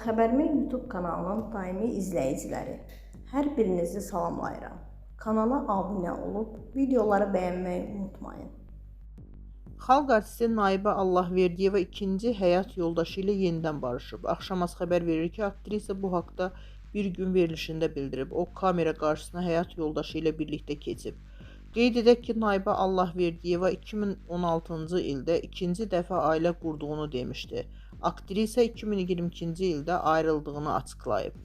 Xəbərmi YouTube kanalının daimi izləyiciləri, hər birinizi salamlayıram. Kanala abunə olub, videoları bəyənməyi unutmayın. Xalq artisti Naibə Allahverdiyeva ikinci həyat yoldaşı ilə yenidən barışıb. Axşamaz xəbər verir ki, aktrisa bu haqda bir gün verilişində bildirib. O, kamera qarşısına həyat yoldaşı ilə birlikdə keçib. Qeyd edək ki, Naibə Allahverdiyeva 2016-cı ildə ikinci dəfə ailə qurduğunu demişdi. Aktrisa 2022-ci ildə ayrıldığını açıqlayıb.